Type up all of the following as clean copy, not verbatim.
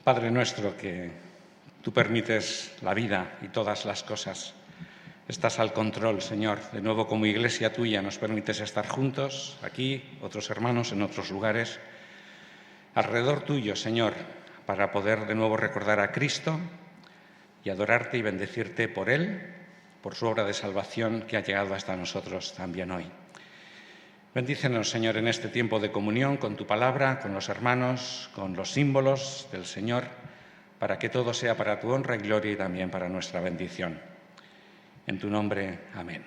Padre nuestro, que tú permites la vida y todas las cosas, estás al control, Señor. De nuevo, como iglesia tuya, nos permites estar juntos, aquí, otros hermanos en otros lugares, alrededor tuyo, Señor, para poder de nuevo recordar a Cristo y adorarte y bendecirte por Él, por su obra de salvación que ha llegado hasta nosotros también hoy. Bendícenos, Señor, en este tiempo de comunión con tu palabra, con los hermanos, con los símbolos del Señor, para que todo sea para tu honra y gloria y también para nuestra bendición. En tu nombre, amén.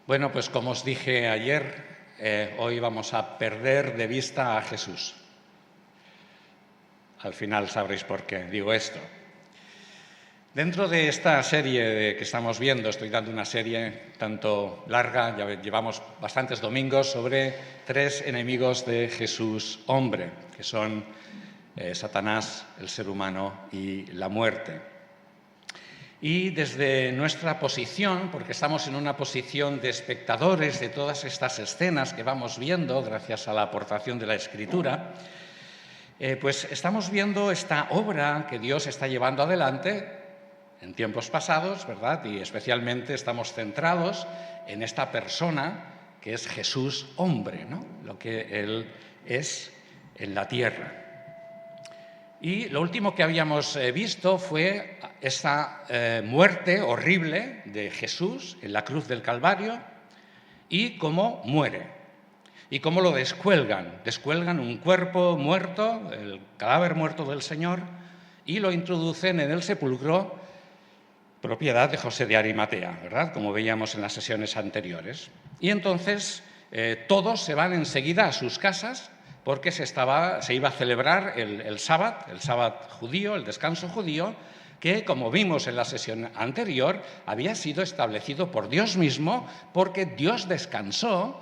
Bueno, pues como os dije ayer, hoy vamos a perder de vista a Jesús. Al final sabréis por qué digo esto. Dentro de esta serie que estamos viendo, estoy dando una serie tanto larga, ya llevamos bastantes domingos, sobre 3 enemigos de Jesús hombre, que son Satanás, el ser humano y la muerte. Y desde nuestra posición, porque estamos en una posición de espectadores de todas estas escenas que vamos viendo, gracias a la aportación de la Escritura, pues estamos viendo esta obra que Dios está llevando adelante en tiempos pasados, ¿verdad? Y especialmente estamos centrados en esta persona que es Jesús hombre, ¿no? Lo que Él es en la tierra. Y lo último que habíamos visto fue esta muerte horrible de Jesús en la cruz del Calvario y cómo muere. Y cómo lo descuelgan. Descuelgan un cuerpo muerto, el cadáver muerto del Señor, y lo introducen en el sepulcro, propiedad de José de Arimatea, ¿verdad? Como veíamos en las sesiones anteriores. Y entonces todos se van enseguida a sus casas porque se iba a celebrar el sábado judío, el descanso judío, que, como vimos en la sesión anterior, había sido establecido por Dios mismo porque Dios descansó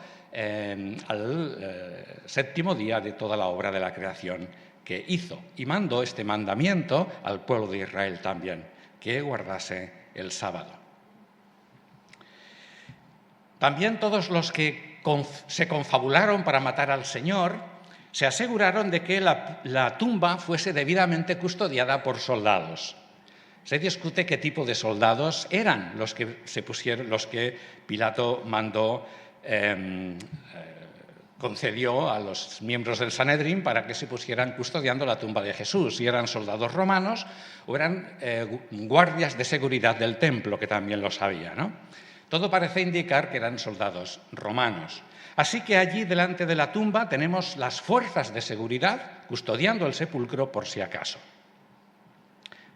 al séptimo día de toda la obra de la creación que hizo y mandó este mandamiento al pueblo de Israel también, que guardase el sábado. También todos los que se confabularon para matar al Señor se aseguraron de que la tumba fuese debidamente custodiada por soldados. Se discute qué tipo de soldados eran los que Pilato mandó, concedió a los miembros del Sanedrín para que se pusieran custodiando la tumba de Jesús, si eran soldados romanos o eran guardias de seguridad del templo, que también lo sabía, ¿no? Todo parece indicar que eran soldados romanos. Así que allí, delante de la tumba, tenemos las fuerzas de seguridad custodiando el sepulcro por si acaso.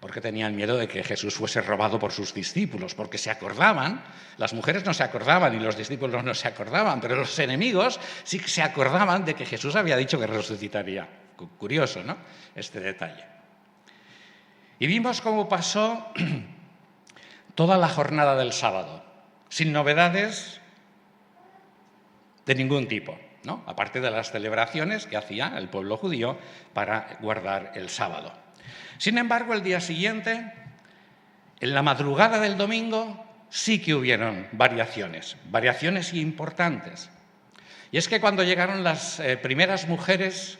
Porque tenían miedo de que Jesús fuese robado por sus discípulos, porque se acordaban, las mujeres no se acordaban y los discípulos no se acordaban, pero los enemigos sí que se acordaban de que Jesús había dicho que resucitaría. Curioso, ¿no?, este detalle. Y vimos cómo pasó toda la jornada del sábado, sin novedades de ningún tipo, ¿no?, aparte de las celebraciones que hacía el pueblo judío para guardar el sábado. Sin embargo, el día siguiente, en la madrugada del domingo, sí que hubieron variaciones importantes. Y es que cuando llegaron las primeras mujeres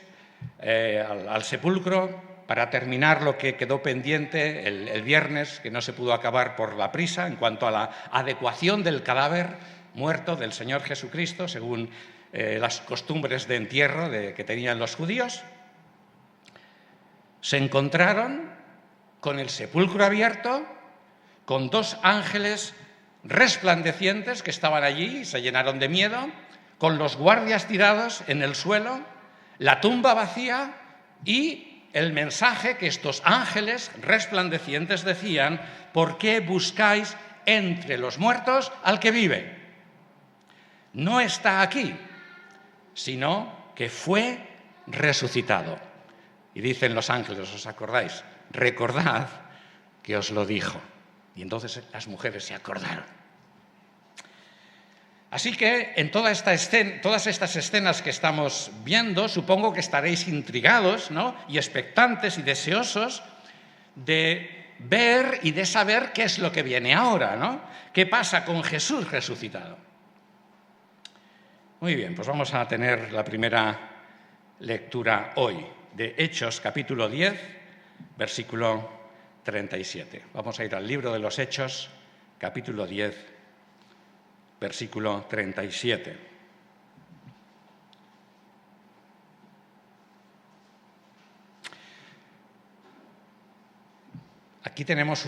al sepulcro para terminar lo que quedó pendiente el viernes, que no se pudo acabar por la prisa, en cuanto a la adecuación del cadáver muerto del Señor Jesucristo, según las costumbres de entierro que tenían los judíos, se encontraron con el sepulcro abierto, con 2 ángeles resplandecientes que estaban allí y se llenaron de miedo, con los guardias tirados en el suelo, la tumba vacía y el mensaje que estos ángeles resplandecientes decían: ¿por qué buscáis entre los muertos al que vive? No está aquí, sino que fue resucitado. Y dicen los ángeles, ¿os acordáis? Recordad que os lo dijo. Y entonces las mujeres se acordaron. Así que en todas estas escenas que estamos viendo, supongo que estaréis intrigados, ¿no?, y expectantes y deseosos de ver y de saber qué es lo que viene ahora, ¿no? ¿Qué pasa con Jesús resucitado? Muy bien, pues vamos a tener la primera lectura hoy, de Hechos, capítulo 10, versículo 37. Vamos a ir al libro de los Hechos, capítulo 10, versículo 37. Aquí tenemos,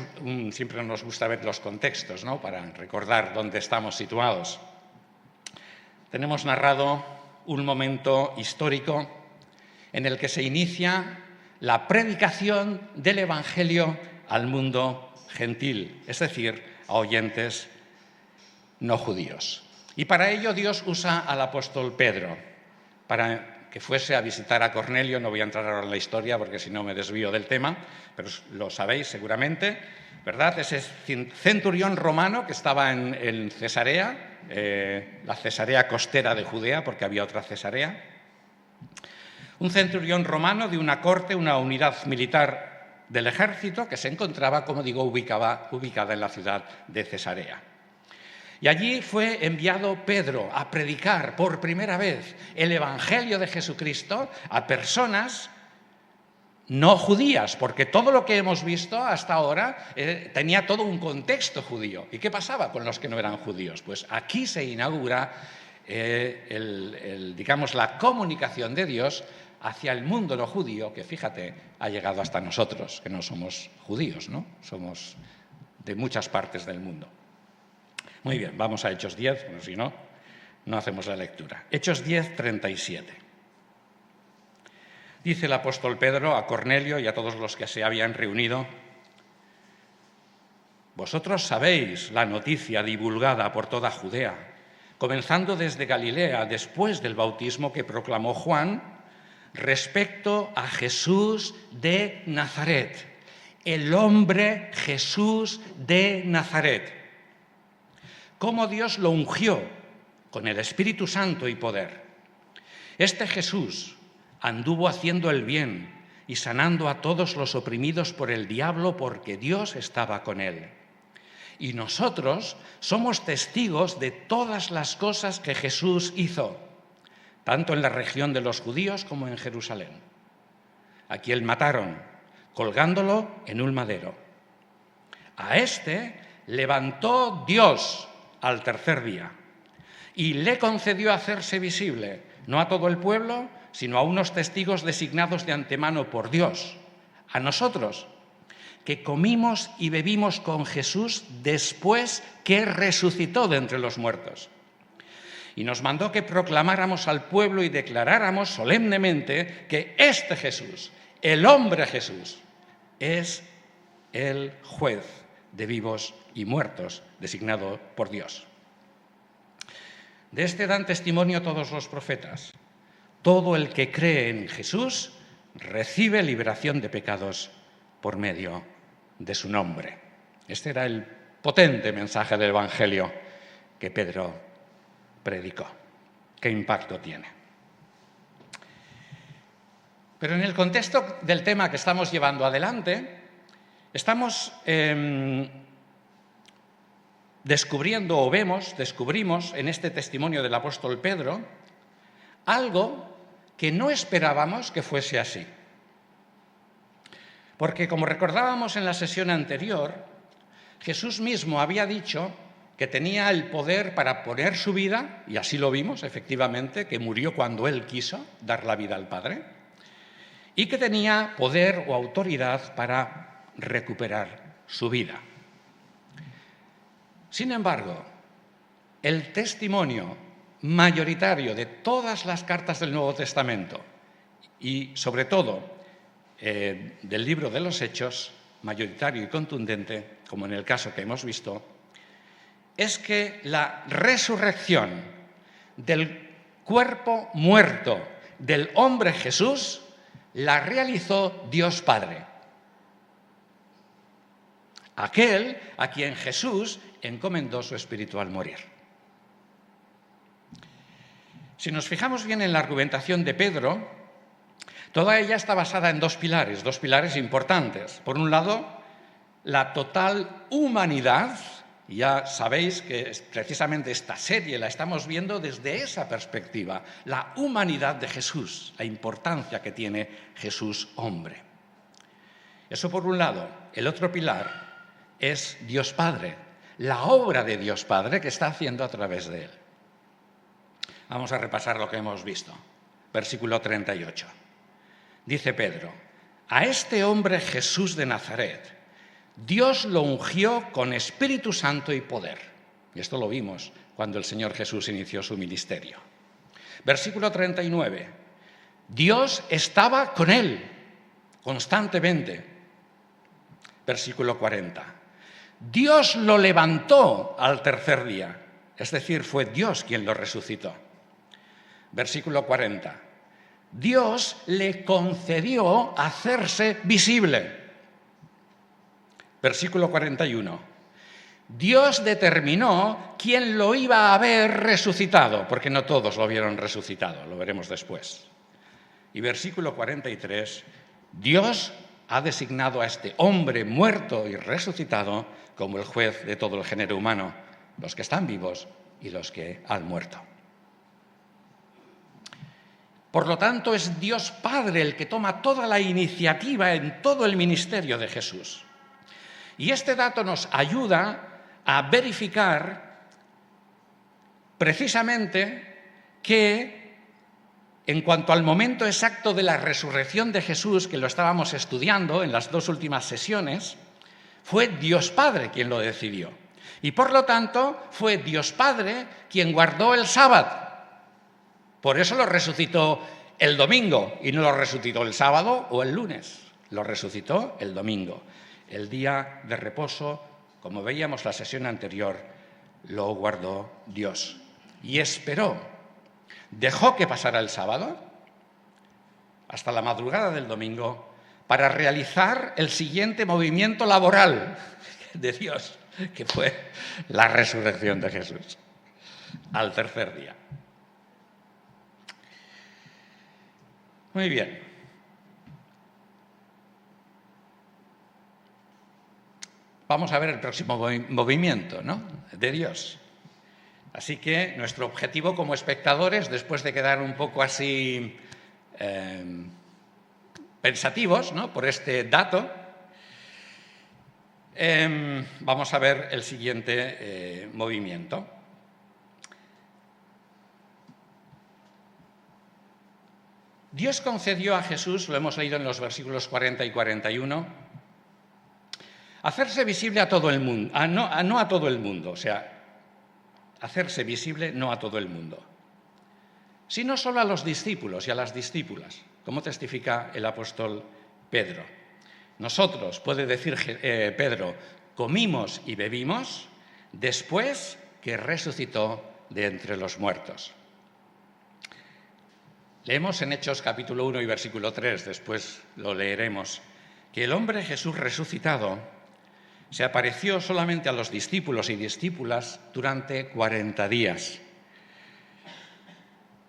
siempre nos gusta ver los contextos, ¿no?, para recordar dónde estamos situados. Tenemos narrado un momento histórico en el que se inicia la predicación del Evangelio al mundo gentil, es decir, a oyentes no judíos. Y para ello Dios usa al apóstol Pedro para que fuese a visitar a Cornelio. No voy a entrar ahora en la historia porque si no me desvío del tema, pero lo sabéis seguramente, ¿verdad? Ese centurión romano que estaba en Cesarea, la Cesarea costera de Judea, porque había otra Cesarea. Un centurión romano de una corte, una unidad militar del ejército que se encontraba, como digo, ubicada en la ciudad de Cesarea. Y allí fue enviado Pedro a predicar por primera vez el Evangelio de Jesucristo a personas no judías, porque todo lo que hemos visto hasta ahora tenía todo un contexto judío. ¿Y qué pasaba con los que no eran judíos? Pues aquí se inaugura digamos, la comunicación de Dios hacia el mundo no judío, que fíjate, ha llegado hasta nosotros, que no somos judíos, ¿no? Somos de muchas partes del mundo. Muy bien, vamos a Hechos 10, bueno, si no, no hacemos la lectura. Hechos 10, 37. Dice el apóstol Pedro a Cornelio y a todos los que se habían reunido: vosotros sabéis la noticia divulgada por toda Judea, comenzando desde Galilea después del bautismo que proclamó Juan, respecto a Jesús de Nazaret, el hombre Jesús de Nazaret. Cómo Dios lo ungió con el Espíritu Santo y poder. Este Jesús anduvo haciendo el bien y sanando a todos los oprimidos por el diablo, porque Dios estaba con él. Y nosotros somos testigos de todas las cosas que Jesús hizo, tanto en la región de los judíos como en Jerusalén. A quien mataron, colgándolo en un madero. A este levantó Dios al tercer día y le concedió hacerse visible, no a todo el pueblo, sino a unos testigos designados de antemano por Dios, a nosotros, que comimos y bebimos con Jesús después que resucitó de entre los muertos. Y nos mandó que proclamáramos al pueblo y declaráramos solemnemente que este Jesús, el hombre Jesús, es el juez de vivos y muertos, designado por Dios. De este dan testimonio todos los profetas. Todo el que cree en Jesús recibe liberación de pecados por medio de su nombre. Este era el potente mensaje del Evangelio que Pedro predicó. ¿Qué impacto tiene? Pero en el contexto del tema que estamos llevando adelante, estamos descubrimos en este testimonio del apóstol Pedro algo que no esperábamos que fuese así. Porque, como recordábamos en la sesión anterior, Jesús mismo había dicho que tenía el poder para poner su vida, y así lo vimos, efectivamente, que murió cuando Él quiso dar la vida al Padre, y que tenía poder o autoridad para recuperar su vida. Sin embargo, el testimonio mayoritario de todas las cartas del Nuevo Testamento y, sobre todo, del libro de los Hechos, mayoritario y contundente, como en el caso que hemos visto, es que la resurrección del cuerpo muerto del hombre Jesús la realizó Dios Padre. Aquel a quien Jesús encomendó su espíritu al morir. Si nos fijamos bien en la argumentación de Pedro, toda ella está basada en dos pilares importantes. Por un lado, la total humanidad Y ya sabéis que precisamente esta serie la estamos viendo desde esa perspectiva, la humanidad de Jesús, la importancia que tiene Jesús hombre. Eso por un lado. El otro pilar es Dios Padre, la obra de Dios Padre que está haciendo a través de él. Vamos a repasar lo que hemos visto. Versículo 38. Dice Pedro: a este hombre Jesús de Nazaret, Dios lo ungió con Espíritu Santo y poder. Y esto lo vimos cuando el Señor Jesús inició su ministerio. Versículo 39. Dios estaba con él constantemente. Versículo 40. Dios lo levantó al tercer día. Es decir, fue Dios quien lo resucitó. Versículo 40. Dios le concedió hacerse visible. Versículo 41. Dios determinó quién lo iba a ver resucitado, porque no todos lo vieron resucitado, lo veremos después. Y versículo 43. Dios ha designado a este hombre muerto y resucitado como el juez de todo el género humano, los que están vivos y los que han muerto. Por lo tanto, es Dios Padre el que toma toda la iniciativa en todo el ministerio de Jesús. Y este dato nos ayuda a verificar precisamente que, en cuanto al momento exacto de la resurrección de Jesús, que lo estábamos estudiando en las dos últimas sesiones, fue Dios Padre quien lo decidió. Y por lo tanto, fue Dios Padre quien guardó el sábado. Por eso lo resucitó el domingo y no lo resucitó el sábado o el lunes. Lo resucitó el domingo. El día de reposo, como veíamos la sesión anterior, lo guardó Dios. Y esperó. Dejó que pasara el sábado hasta la madrugada del domingo para realizar el siguiente movimiento laboral de Dios, que fue la resurrección de Jesús al tercer día. Muy bien. Vamos a ver el próximo movimiento, ¿no?, de Dios. Así que nuestro objetivo como espectadores, después de quedar un poco así pensativos, ¿no?, por este dato, vamos a ver el siguiente movimiento. Dios concedió a Jesús, lo hemos leído en los versículos 40 y 41, hacerse visible a todo el mundo, no a todo el mundo, o sea, hacerse visible no a todo el mundo, sino solo a los discípulos y a las discípulas, como testifica el apóstol Pedro. Nosotros, puede decir Pedro, comimos y bebimos después que resucitó de entre los muertos. Leemos en Hechos capítulo 1 y versículo 3, después lo leeremos, que el hombre Jesús resucitado se apareció solamente a los discípulos y discípulas durante 40 días.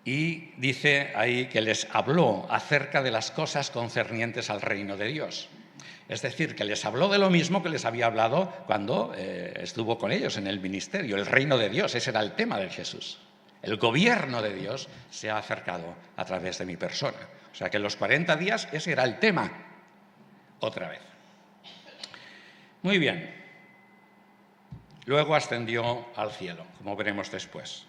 Y dice ahí que les habló acerca de las cosas concernientes al reino de Dios. Es decir, que les habló de lo mismo que les había hablado cuando estuvo con ellos en el ministerio, el reino de Dios. Ese era el tema de Jesús. El gobierno de Dios se ha acercado a través de mi persona. O sea que en los 40 días ese era el tema, otra vez. Muy bien. Luego ascendió al cielo, como veremos después.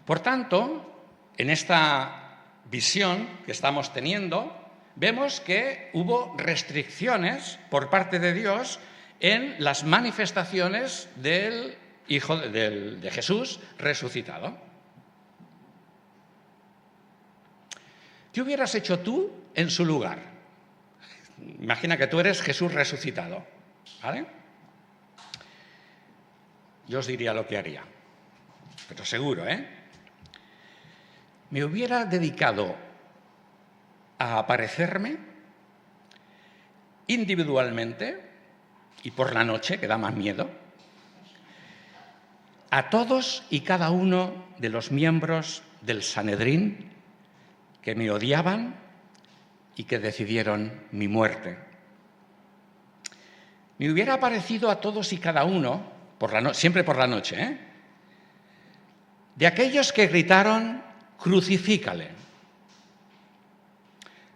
Por tanto, en esta visión que estamos teniendo, vemos que hubo restricciones por parte de Dios en las manifestaciones del Hijo de Jesús resucitado. ¿Qué hubieras hecho tú en su lugar? Imagina que tú eres Jesús resucitado, ¿vale? Yo os diría lo que haría, pero seguro, ¿eh? Me hubiera dedicado a aparecerme individualmente y por la noche, que da más miedo, a todos y cada uno de los miembros del Sanedrín que me odiaban y que decidieron mi muerte. me hubiera aparecido a todos y cada uno, siempre por la noche, de aquellos que gritaron, crucifícale.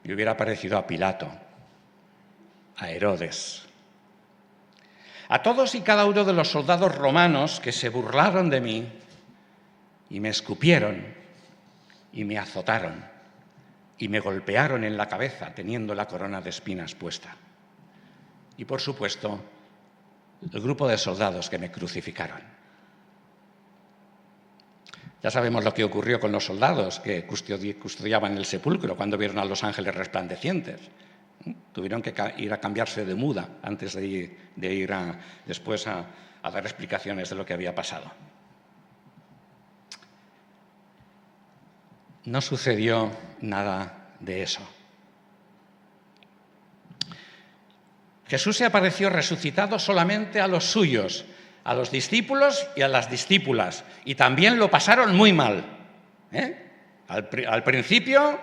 Me hubiera aparecido a Pilato, a Herodes, a todos y cada uno de los soldados romanos que se burlaron de mí y me escupieron y me azotaron y me golpearon en la cabeza teniendo la corona de espinas puesta. Y por supuesto, el grupo de soldados que me crucificaron. Ya sabemos lo que ocurrió con los soldados que custodiaban el sepulcro cuando vieron a los ángeles resplandecientes. Tuvieron que ir a cambiarse de muda antes de ir después a dar explicaciones de lo que había pasado. No sucedió nada de eso. Jesús se apareció resucitado solamente a los suyos, a los discípulos y a las discípulas, y también lo pasaron muy mal. Al principio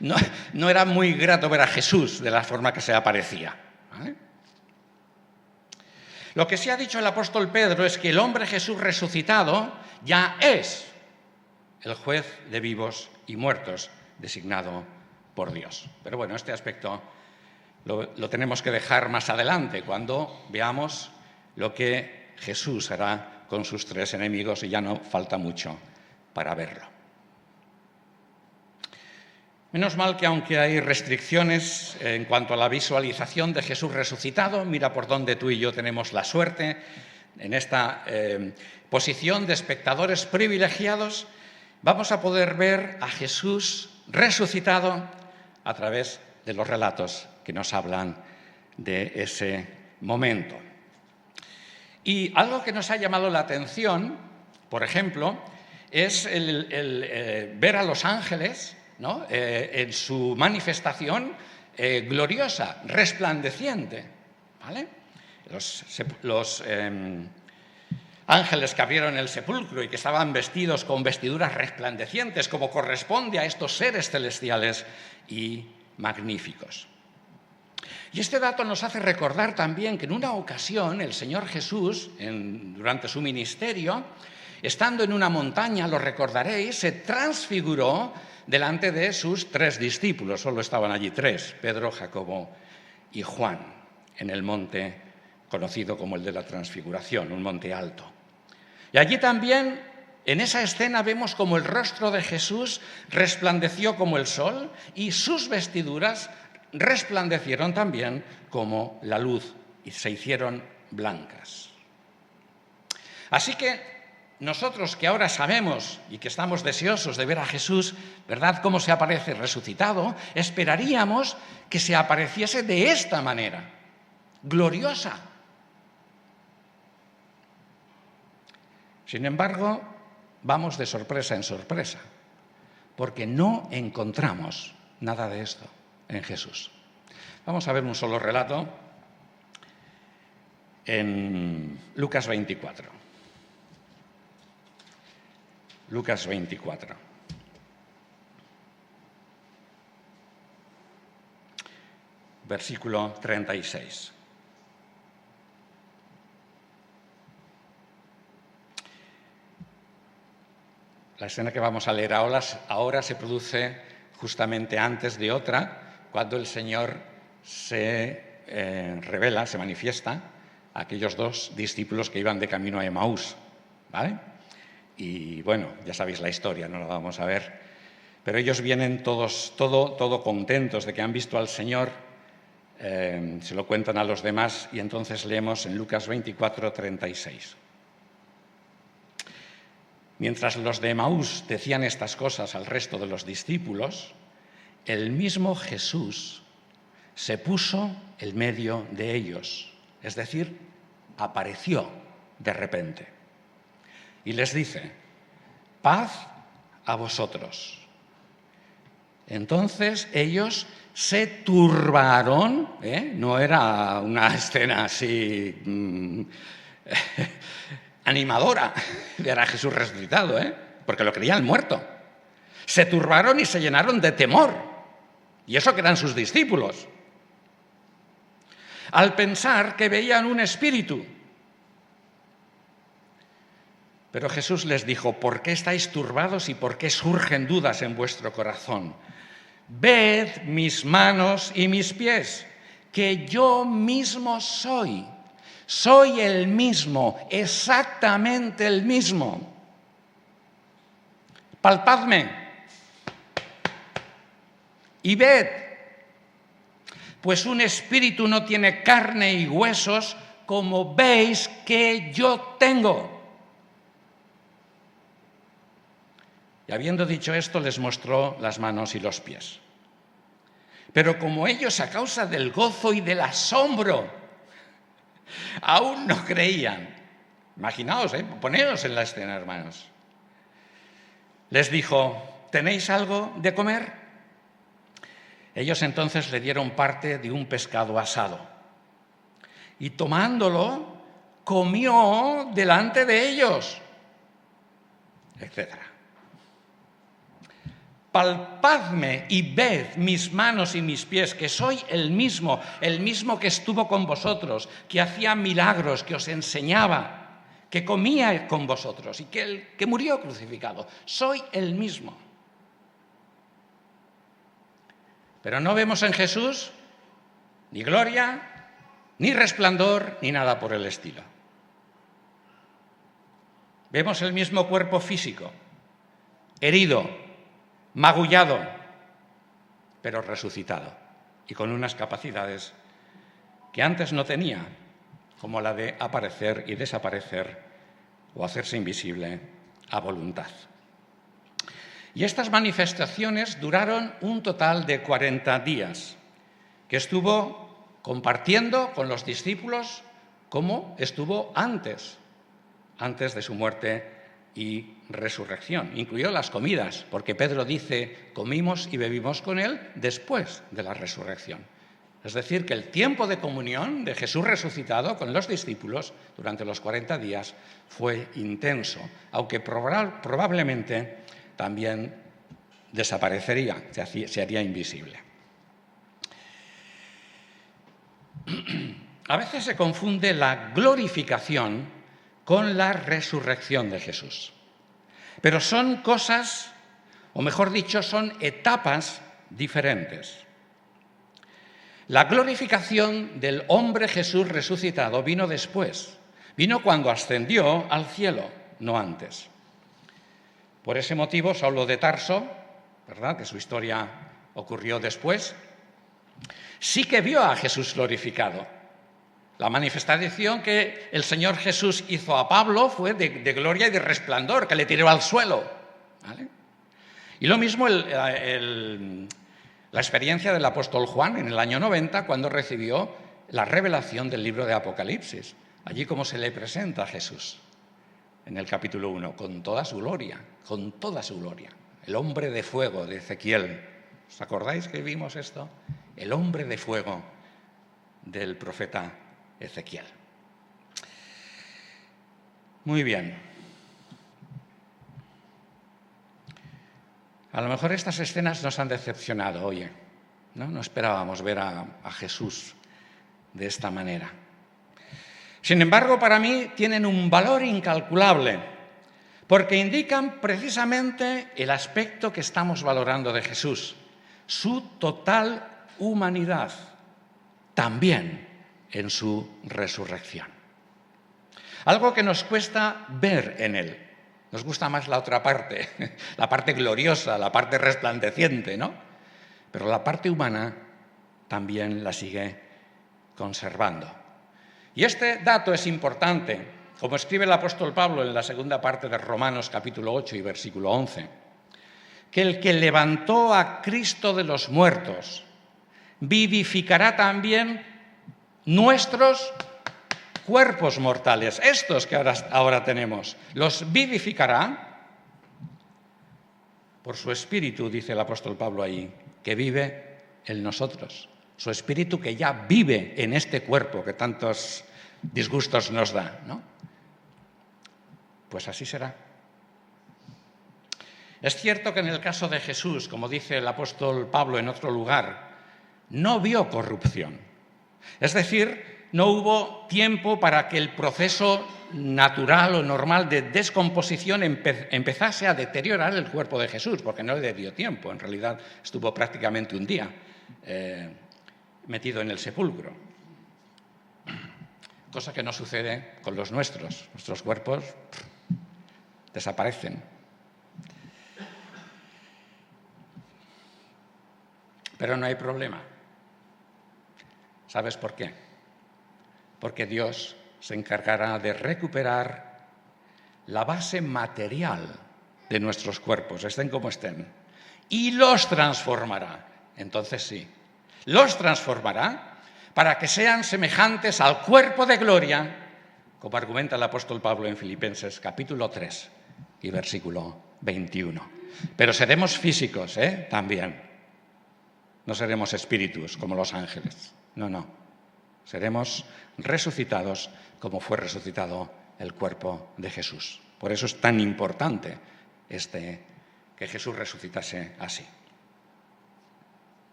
no era muy grato ver a Jesús de la forma que se aparecía. Lo que sí ha dicho el apóstol Pedro es que el hombre Jesús resucitado ya es el juez de vivos y muertos designado por Dios. Pero bueno, este aspecto lo tenemos que dejar más adelante, cuando veamos lo que Jesús hará con sus tres enemigos, y ya no falta mucho para verlo. Menos mal que aunque hay restricciones en cuanto a la visualización de Jesús resucitado, mira por dónde tú y yo tenemos la suerte en esta posición de espectadores privilegiados. Vamos a poder ver a Jesús resucitado a través de los relatos que nos hablan de ese momento. Y algo que nos ha llamado la atención, por ejemplo, es el ver a los ángeles, ¿no?, en su manifestación gloriosa, resplandeciente, ¿vale? Los ángeles que abrieron el sepulcro y que estaban vestidos con vestiduras resplandecientes, como corresponde a estos seres celestiales y magníficos. Y este dato nos hace recordar también que en una ocasión el Señor Jesús, durante su ministerio, estando en una montaña, lo recordaréis, se transfiguró delante de sus tres discípulos. Solo estaban allí tres, Pedro, Jacobo y Juan, en el monte conocido como el de la Transfiguración, un monte alto. Y allí también, en esa escena, vemos como el rostro de Jesús resplandeció como el sol y sus vestiduras resplandecieron también como la luz y se hicieron blancas. Así que nosotros, que ahora sabemos y que estamos deseosos de ver a Jesús, ¿verdad?, cómo se aparece resucitado, esperaríamos que se apareciese de esta manera, gloriosa. Sin embargo, vamos de sorpresa en sorpresa, porque no encontramos nada de esto en Jesús. Vamos a ver un solo relato en Lucas 24. Lucas 24. Versículo 36. La escena que vamos a leer ahora se produce justamente antes de otra, cuando el Señor se revela, se manifiesta a aquellos dos discípulos que iban de camino a Emaús, ¿vale? Y bueno, ya sabéis la historia, no la vamos a ver, pero ellos vienen todo contentos de que han visto al Señor, se lo cuentan a los demás, y entonces leemos en Lucas 24, 36. Mientras los de Emaús decían estas cosas al resto de los discípulos, el mismo Jesús se puso en medio de ellos, es decir, apareció de repente. Y les dice: paz a vosotros. Entonces ellos se turbaron, no era una escena así animadora ver a Jesús resucitado, porque lo creían muerto. Se turbaron y se llenaron de temor. Y eso que eran sus discípulos. al pensar que veían un espíritu. Pero Jesús les dijo: ¿por qué estáis turbados y por qué surgen dudas en vuestro corazón? Ved mis manos y mis pies, que yo mismo soy. Soy el mismo, exactamente el mismo. Palpadme y ved, pues un espíritu no tiene carne y huesos como veis que yo tengo. Y habiendo dicho esto, les mostró las manos y los pies. Pero como ellos, a causa del gozo y del asombro, aún no creían. Imaginaos, poneos en la escena, hermanos. Les dijo: ¿tenéis algo de comer? Ellos entonces le dieron parte de un pescado asado. Y tomándolo, comió delante de ellos, etc. Palpadme y ved mis manos y mis pies, que soy el mismo que estuvo con vosotros, que hacía milagros, que os enseñaba, que comía con vosotros y que murió crucificado. Soy el mismo. Pero no vemos en Jesús ni gloria, ni resplandor, ni nada por el estilo. Vemos el mismo cuerpo físico, herido, magullado, pero resucitado y con unas capacidades que antes no tenía, como la de aparecer y desaparecer o hacerse invisible a voluntad. Y estas manifestaciones duraron un total de 40 días, que estuvo compartiendo con los discípulos como estuvo antes de su muerte y resurrección. Incluyó las comidas, porque Pedro dice: comimos y bebimos con él después de la resurrección. Es decir, que el tiempo de comunión de Jesús resucitado con los discípulos durante los 40 días fue intenso, aunque probablemente también desaparecería, se haría invisible. A veces se confunde la glorificación con la resurrección de Jesús. Pero son cosas, o mejor dicho, son etapas diferentes. La glorificación del hombre Jesús resucitado vino después, vino cuando ascendió al cielo, no antes. Por ese motivo, Saulo de Tarso, ¿verdad?, que su historia ocurrió después, sí que vio a Jesús glorificado. La manifestación que el Señor Jesús hizo a Pablo fue de gloria y de resplandor, que le tiró al suelo, ¿vale? Y lo mismo la experiencia del apóstol Juan en el año 90, cuando recibió la revelación del libro de Apocalipsis. Allí como se le presenta a Jesús, en el capítulo 1, con toda su gloria, el hombre de fuego de Ezequiel. ¿Os acordáis que vimos esto? El hombre de fuego del profeta Ezequiel. Muy bien. A lo mejor estas escenas nos han decepcionado, oye, ¿no? No esperábamos ver a Jesús de esta manera. Sin embargo, para mí tienen un valor incalculable, porque indican precisamente el aspecto que estamos valorando de Jesús, su total humanidad, también en su resurrección. Algo que nos cuesta ver en él. Nos gusta más la otra parte, la parte gloriosa, la parte resplandeciente, ¿no? Pero la parte humana también la sigue conservando. Y este dato es importante, como escribe el apóstol Pablo en la segunda parte de Romanos capítulo 8 y versículo 11, que el que levantó a Cristo de los muertos vivificará también nuestros cuerpos mortales, estos que ahora tenemos, los vivificará por su espíritu, dice el apóstol Pablo ahí, que vive en nosotros. Su espíritu que ya vive en este cuerpo que tantos disgustos nos da, ¿no? Pues así será. Es cierto que en el caso de Jesús, como dice el apóstol Pablo en otro lugar, no vio corrupción. Es decir, no hubo tiempo para que el proceso natural o normal de descomposición empezase a deteriorar el cuerpo de Jesús, porque no le dio tiempo. En realidad estuvo prácticamente un día metido en el sepulcro. Cosa que no sucede con los nuestros. Nuestros cuerpos desaparecen. Pero no hay problema. ¿Sabes por qué? Porque Dios se encargará de recuperar la base material de nuestros cuerpos, estén como estén, y los transformará. Entonces sí, los transformará para que sean semejantes al cuerpo de gloria, como argumenta el apóstol Pablo en Filipenses capítulo 3 y versículo 21. Pero seremos físicos, también. No seremos espíritus como los ángeles. No. Seremos resucitados como fue resucitado el cuerpo de Jesús. Por eso es tan importante que Jesús resucitase así.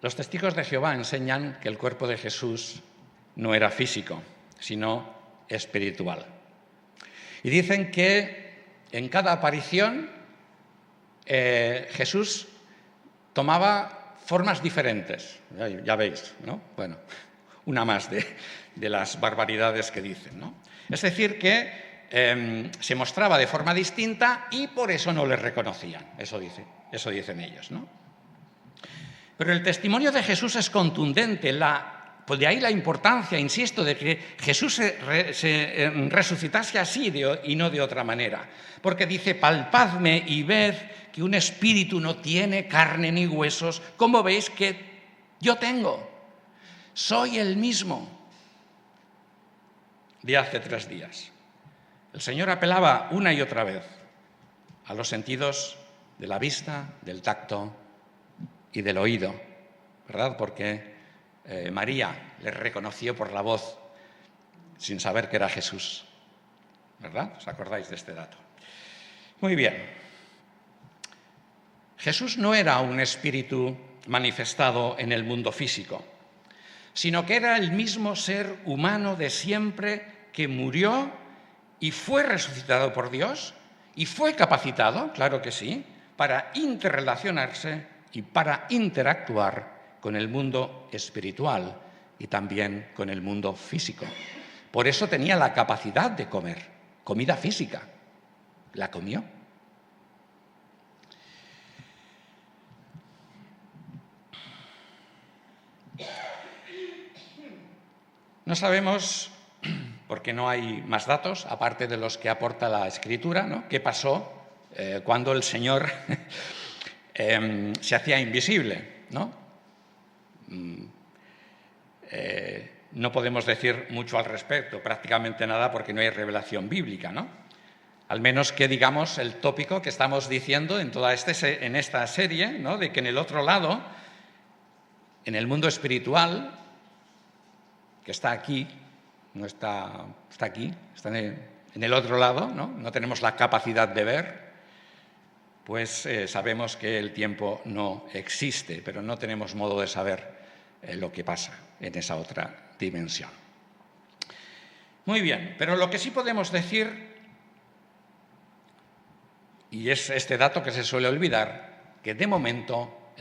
Los testigos de Jehová enseñan que el cuerpo de Jesús no era físico, sino espiritual. Y dicen que en cada aparición Jesús tomaba formas diferentes. Ya veis, ¿no? Bueno, una más de las barbaridades que dicen, ¿no? Es decir, que se mostraba de forma distinta y por eso no le reconocían. Eso dicen ellos, ¿no? Pero el testimonio de Jesús es contundente. Pues de ahí la importancia, insisto, de que Jesús se resucitase así y no de otra manera. Porque dice, palpadme y ved que un espíritu no tiene carne ni huesos, como veis que yo tengo. Soy el mismo de hace 3 días. El Señor apelaba una y otra vez a los sentidos de la vista, del tacto y del oído, ¿verdad? Porque María le reconoció por la voz sin saber que era Jesús, ¿verdad? ¿Os acordáis de este dato? Muy bien. Jesús no era un espíritu manifestado en el mundo físico, sino que era el mismo ser humano de siempre que murió y fue resucitado por Dios y fue capacitado, claro que sí, para interrelacionarse y para interactuar con el mundo espiritual y también con el mundo físico. Por eso tenía la capacidad de comer comida física. La comió. No sabemos, porque no hay más datos, aparte de los que aporta la Escritura, ¿no? ¿Qué pasó cuando el Señor se hacía invisible, ¿no? No podemos decir mucho al respecto, prácticamente nada, porque no hay revelación bíblica, ¿no? Al menos que digamos el tópico que estamos diciendo en esta serie, ¿no? De que en el otro lado, en el mundo espiritual, que está aquí, no está aquí, está en el otro lado, no tenemos la capacidad de ver, pues sabemos que el tiempo no existe, pero no tenemos modo de saber lo que pasa en esa otra dimensión. Muy bien, pero lo que sí podemos decir, y es este dato que se suele olvidar, que de momento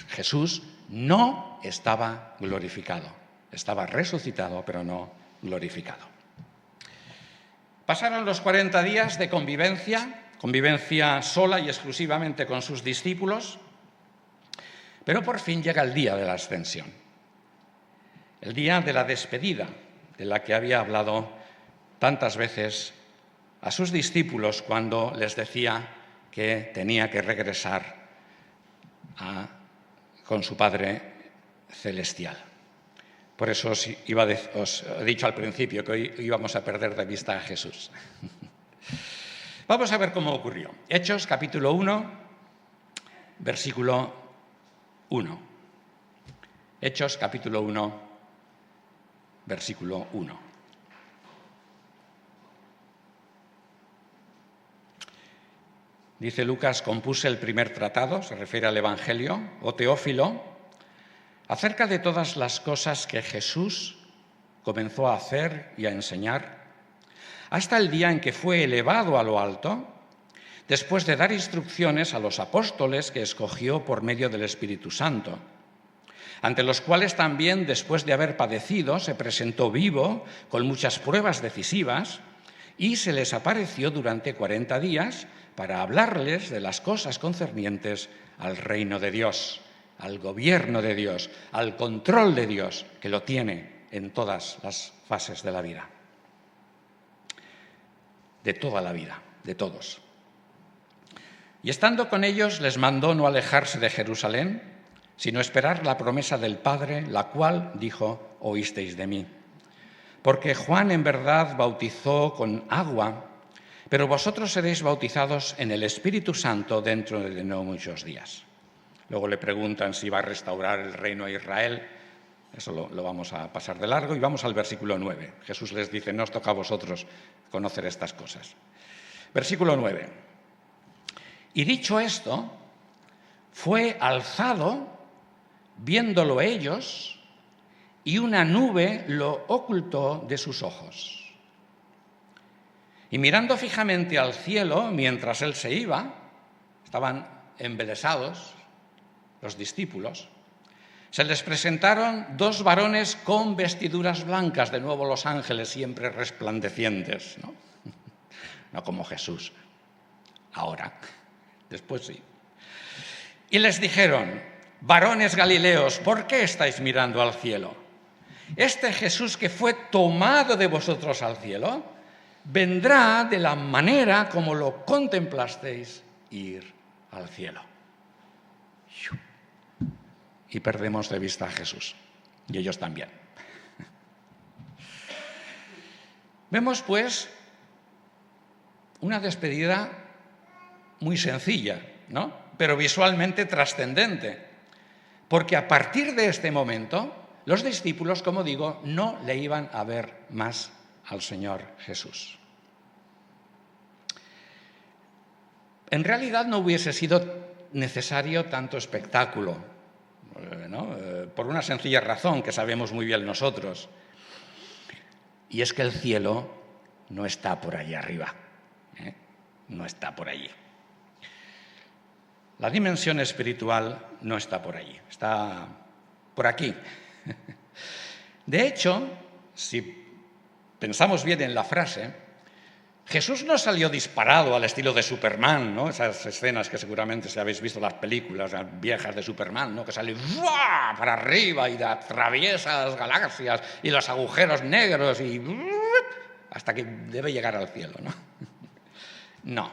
Jesús no estaba glorificado. Estaba resucitado, pero no glorificado. Pasaron los 40 días de convivencia sola y exclusivamente con sus discípulos, pero por fin llega el día de la ascensión, el día de la despedida, de la que había hablado tantas veces a sus discípulos cuando les decía que tenía que regresar con su Padre celestial. Por eso os he dicho al principio que hoy íbamos a perder de vista a Jesús. Vamos a ver cómo ocurrió. Hechos, capítulo 1, versículo 1. Hechos, capítulo 1, versículo 1. Dice Lucas, compuse el primer tratado, se refiere al Evangelio, o Teófilo, acerca de todas las cosas que Jesús comenzó a hacer y a enseñar, hasta el día en que fue elevado a lo alto, después de dar instrucciones a los apóstoles que escogió por medio del Espíritu Santo, ante los cuales también, después de haber padecido, se presentó vivo con muchas pruebas decisivas y se les apareció durante 40 días para hablarles de las cosas concernientes al reino de Dios, al gobierno de Dios, al control de Dios, que lo tiene en todas las fases de la vida. De toda la vida, de todos. Y estando con ellos, les mandó no alejarse de Jerusalén, sino esperar la promesa del Padre, la cual dijo: oísteis de mí. Porque Juan en verdad bautizó con agua, pero vosotros seréis bautizados en el Espíritu Santo dentro de no muchos días. Luego le preguntan si va a restaurar el reino a Israel. Eso lo vamos a pasar de largo y vamos al versículo 9. Jesús les dice: no os toca a vosotros conocer estas cosas. Versículo 9. Y dicho esto, fue alzado, viéndolo ellos, y una nube lo ocultó de sus ojos. Y mirando fijamente al cielo, mientras él se iba, estaban embelesados los discípulos, se les presentaron dos varones con vestiduras blancas, de nuevo los ángeles siempre resplandecientes, ¿no? No como Jesús, ahora, después sí. Y les dijeron: varones galileos, ¿por qué estáis mirando al cielo? Este Jesús que fue tomado de vosotros al cielo, vendrá de la manera como lo contemplasteis ir al cielo. Y perdemos de vista a Jesús, y ellos también. Vemos, pues, una despedida muy sencilla, ¿no? Pero visualmente trascendente, porque a partir de este momento, los discípulos, como digo, no le iban a ver más al Señor Jesús. En realidad no hubiese sido necesario tanto espectáculo, ¿no? Por una sencilla razón que sabemos muy bien nosotros, y es que el cielo no está por allí arriba, no está por allí. La dimensión espiritual no está por allí, está por aquí. De hecho, si pensamos bien en la frase, Jesús no salió disparado al estilo de Superman, ¿no? Esas escenas que seguramente si habéis visto las películas viejas de Superman, ¿no? Que sale ¡buah! Para arriba y atraviesa las galaxias y los agujeros negros y hasta que debe llegar al cielo, ¿no? No.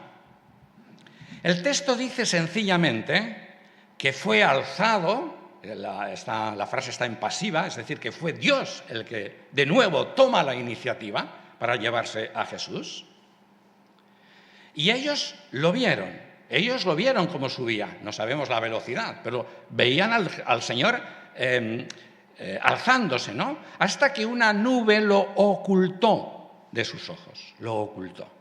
El texto dice sencillamente que fue alzado, la frase está en pasiva, es decir, que fue Dios el que de nuevo toma la iniciativa para llevarse a Jesús. Y ellos lo vieron como subía, no sabemos la velocidad, pero veían al Señor alzándose, ¿no? Hasta que una nube lo ocultó de sus ojos, lo ocultó.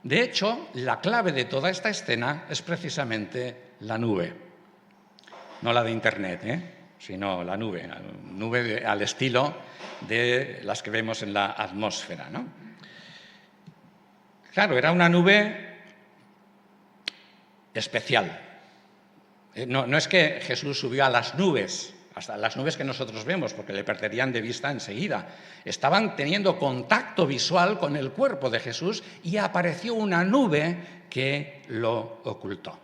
De hecho, la clave de toda esta escena es precisamente la nube, no la de Internet, sino la nube al estilo de las que vemos en la atmósfera, ¿no? Claro, era una nube especial. No es que Jesús subió a las nubes, hasta las nubes que nosotros vemos, porque le perderían de vista enseguida. Estaban teniendo contacto visual con el cuerpo de Jesús y apareció una nube que lo ocultó.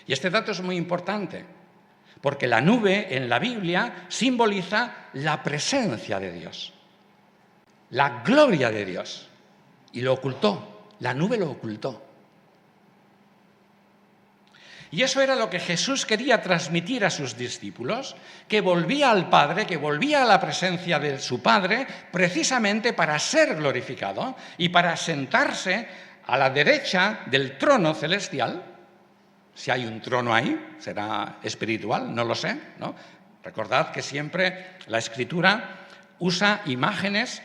Y este dato es muy importante, porque la nube en la Biblia simboliza la presencia de Dios, la gloria de Dios, y lo ocultó. La nube lo ocultó. Y eso era lo que Jesús quería transmitir a sus discípulos, que volvía al Padre, que volvía a la presencia de su Padre, precisamente para ser glorificado y para sentarse a la derecha del trono celestial. Si hay un trono ahí, será espiritual, no lo sé, ¿no? Recordad que siempre la Escritura usa imágenes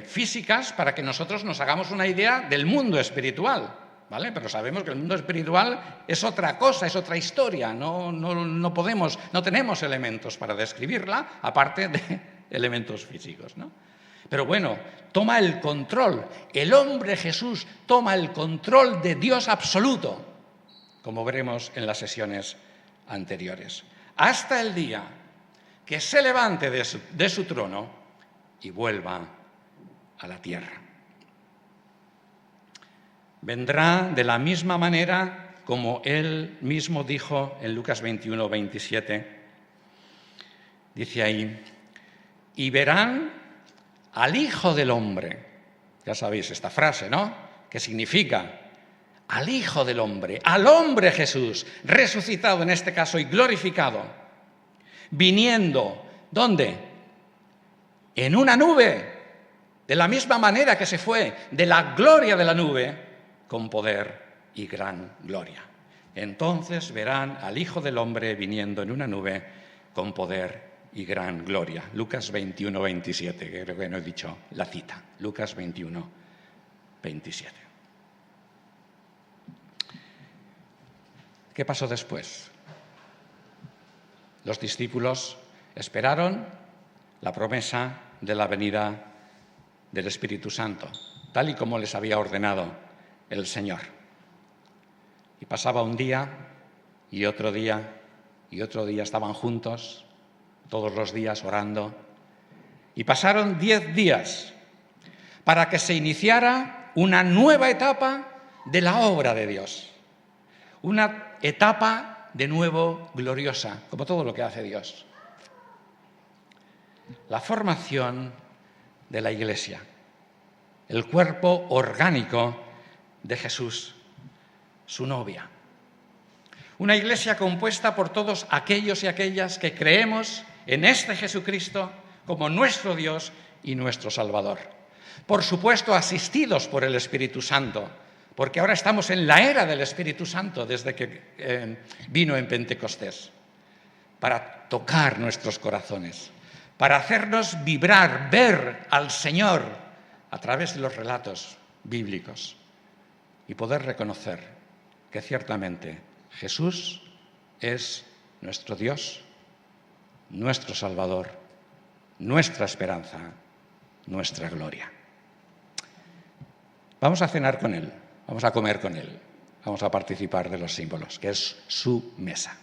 físicas para que nosotros nos hagamos una idea del mundo espiritual. ¿vale? Pero sabemos que el mundo espiritual es otra cosa, es otra historia. No tenemos elementos para describirla, aparte de elementos físicos, ¿no? Pero bueno, toma el control. El hombre Jesús toma el control de Dios absoluto, como veremos en las sesiones anteriores, hasta el día que se levante de su trono y vuelva a la tierra. Vendrá de la misma manera como él mismo dijo en Lucas 21, 27. Dice ahí, y verán al Hijo del Hombre. Ya sabéis esta frase, ¿no? ¿Qué significa? Al Hijo del Hombre, al hombre Jesús, resucitado en este caso y glorificado, viniendo, ¿dónde? En una nube, de la misma manera que se fue de la gloria de la nube, con poder y gran gloria. Entonces verán al Hijo del Hombre viniendo en una nube con poder y gran gloria. Lucas 21, 27, que creo que no he dicho la cita. Lucas 21, 27. ¿Qué pasó después? Los discípulos esperaron la promesa de la venida del Espíritu Santo, tal y como les había ordenado el Señor. Y pasaba un día y otro día y otro día, estaban juntos todos los días orando. Y pasaron 10 días para que se iniciara una nueva etapa de la obra de Dios. Una etapa de nuevo gloriosa, como todo lo que hace Dios. La formación de la Iglesia, el cuerpo orgánico de Jesús, su novia. Una Iglesia compuesta por todos aquellos y aquellas que creemos en este Jesucristo como nuestro Dios y nuestro Salvador. Por supuesto, asistidos por el Espíritu Santo, porque ahora estamos en la era del Espíritu Santo desde que vino en Pentecostés, para tocar nuestros corazones, para hacernos vibrar, ver al Señor a través de los relatos bíblicos y poder reconocer que ciertamente Jesús es nuestro Dios, nuestro Salvador, nuestra esperanza, nuestra gloria. Vamos a cenar con Él. Vamos a comer con Él, vamos a participar de los símbolos, que es su mesa.